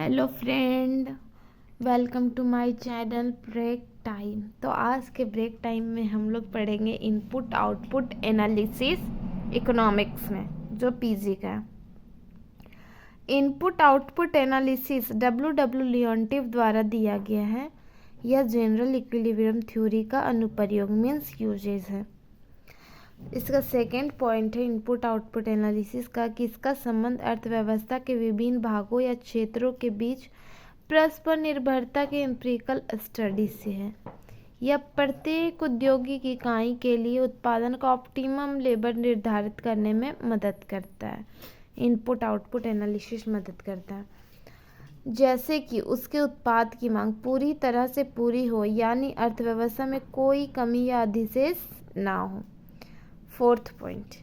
Hello friend, welcome to my channel break time. तो आज के ब्रेक टाइम में हम लोग पढ़ेंगे इनपुट आउटपुट एनालिसिस इकोनॉमिक्स में, जो पीजी का है। Input output analysis W Leontief द्वारा दिया गया है। यह जनरल इक्विलिब्रियम थ्योरी का अनुप्रयोग मीन्स यूजेस है। इसका सेकेंड पॉइंट है इनपुट आउटपुट एनालिसिस का, कि इसका संबंध अर्थव्यवस्था के विभिन्न भागों या क्षेत्रों के बीच परस्पर निर्भरता के एम्पिरिकल स्टडी से है। यह प्रत्येक औद्योगिक इकाई के लिए उत्पादन का ऑप्टिमम लेवल निर्धारित करने में मदद करता है। इनपुट आउटपुट एनालिसिस मदद करता है, जैसे कि उसके उत्पाद की मांग पूरी तरह से पूरी हो, यानी अर्थव्यवस्था में कोई कमी या अधिशेष ना हो। फोर्थ पॉइंट,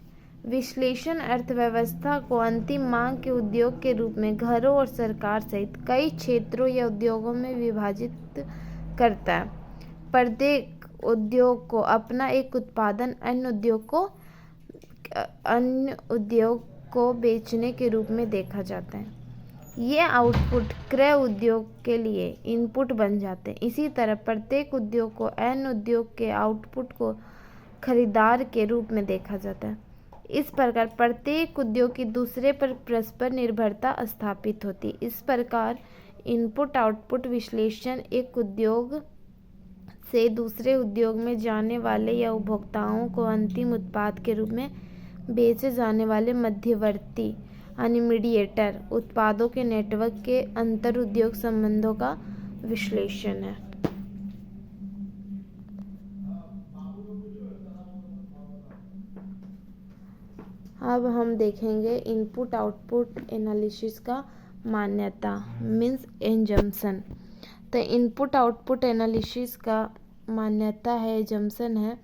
विश्लेषण अर्थव्यवस्था को अंतिम मांग के उद्योग के रूप में घरों और सरकार सहित कई क्षेत्रों या उद्योगों में विभाजित करता है। प्रत्येक उद्योग को अपना एक उत्पादन अन्य उद्योग को बेचने के रूप में देखा जाता है। ये आउटपुट क्रय उद्योग के लिए इनपुट बन जाते हैं। इसी तरह प्रत्येक उद्योग को अन्य उद्योग के आउटपुट को खरीदार के रूप में देखा जाता है। इस प्रकार प्रत्येक उद्योग की दूसरे पर परस्पर निर्भरता स्थापित होती है। इस प्रकार इनपुट आउटपुट विश्लेषण एक उद्योग से दूसरे उद्योग में जाने वाले या उपभोक्ताओं को अंतिम उत्पाद के रूप में बेचे जाने वाले मध्यवर्ती यानी मीडिएटर उत्पादों के नेटवर्क के अंतर उद्योग संबंधों का विश्लेषण है। अब हम देखेंगे इनपुट आउटपुट एनालिसिस का मान्यता मीन्स एजम्पशन। तो इनपुट आउटपुट एनालिसिस का मान्यता है, एजम्पशन है,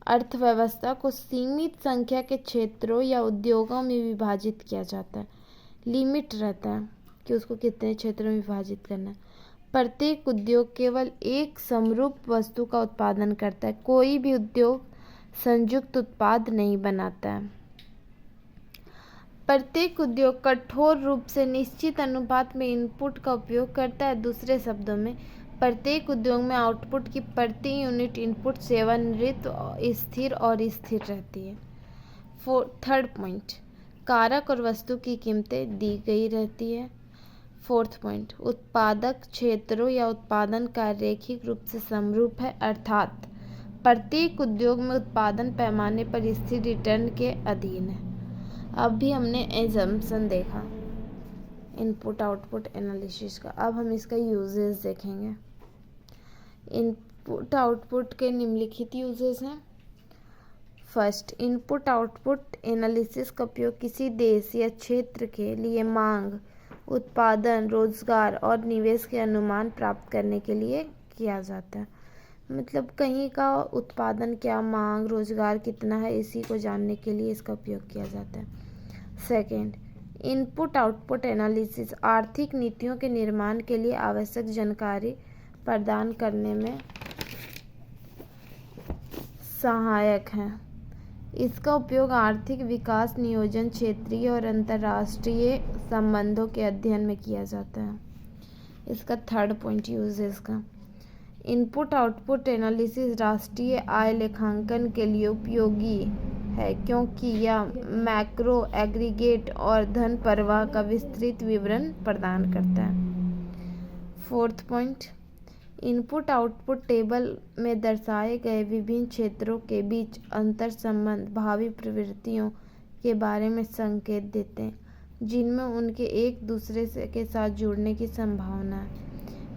अर्थव्यवस्था को सीमित संख्या के क्षेत्रों या उद्योगों में विभाजित किया जाता है। लिमिट रहता है कि उसको कितने क्षेत्रों में विभाजित करना है। प्रत्येक उद्योग केवल एक समरूप वस्तु का उत्पादन करता है। कोई भी उद्योग संयुक्त उत्पाद नहीं बनाता है। प्रत्येक उद्योग कठोर रूप से निश्चित अनुपात में इनपुट का उपयोग करता है। दूसरे शब्दों में, प्रत्येक उद्योग में आउटपुट की प्रति यूनिट इनपुट सेवानिवृत्त स्थिर और स्थिर रहती है। थर्ड पॉइंट, कारक और वस्तु की कीमतें दी गई रहती है। फोर्थ पॉइंट, उत्पादक क्षेत्रों या उत्पादन का रैखिक रूप से समरूप है, अर्थात प्रत्येक उद्योग में उत्पादन पैमाने पर स्थिर रिटर्न के अधीन है। अब भी हमने एजम्पशन देखा इनपुट आउटपुट एनालिसिस का। अब हम इसका यूजेस देखेंगे। इनपुट आउटपुट के निम्नलिखित यूजेस हैं। फर्स्ट, इनपुट आउटपुट एनालिसिस का उपयोग किसी देश या क्षेत्र के लिए मांग, उत्पादन, रोजगार और निवेश के अनुमान प्राप्त करने के लिए किया जाता है। मतलब कहीं का उत्पादन क्या, मांग, रोजगार कितना है, इसी को जानने के लिए इसका उपयोग किया जाता है। सेकेंड, इनपुट आउटपुट एनालिसिस आर्थिक नीतियों के निर्माण के लिए आवश्यक जानकारी प्रदान करने में सहायक है। इसका उपयोग आर्थिक विकास, नियोजन, क्षेत्रीय और अंतर्राष्ट्रीय संबंधों के अध्ययन में किया जाता है। इसका थर्ड पॉइंट यूजेस का, इनपुट आउटपुट एनालिसिस राष्ट्रीय आय लेखांकन के लिए उपयोगी है, क्योंकि यह मैक्रो, एग्रीगेट और धन प्रवाह का विस्तृत विवरण प्रदान करता है। Fourth point, input output table में दर्शाए गए विभिन्न क्षेत्रों के बीच अंतर संबंध भावी प्रवृत्तियों के बारे में संकेत देते हैं, जिनमें उनके एक दूसरे के साथ जुड़ने की संभावना है।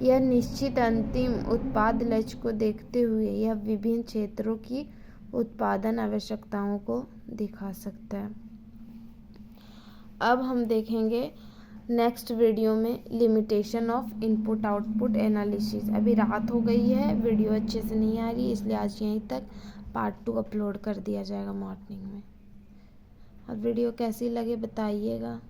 यह निश्चित अंतिम उत्पाद लक्ष्य को देखते हुए यह विभिन्न क्षेत्रों की उत्पादन आवश्यकताओं को दिखा सकता है। अब हम देखेंगे नेक्स्ट वीडियो में limitation of input output analysis. अभी रात हो गई है, वीडियो अच्छे से नहीं आ रही, इसलिए आज यहीं तक। पार्ट 2 अपलोड कर दिया जाएगा मॉर्निंग में। और वीडियो कैसी लगे बताइएगा।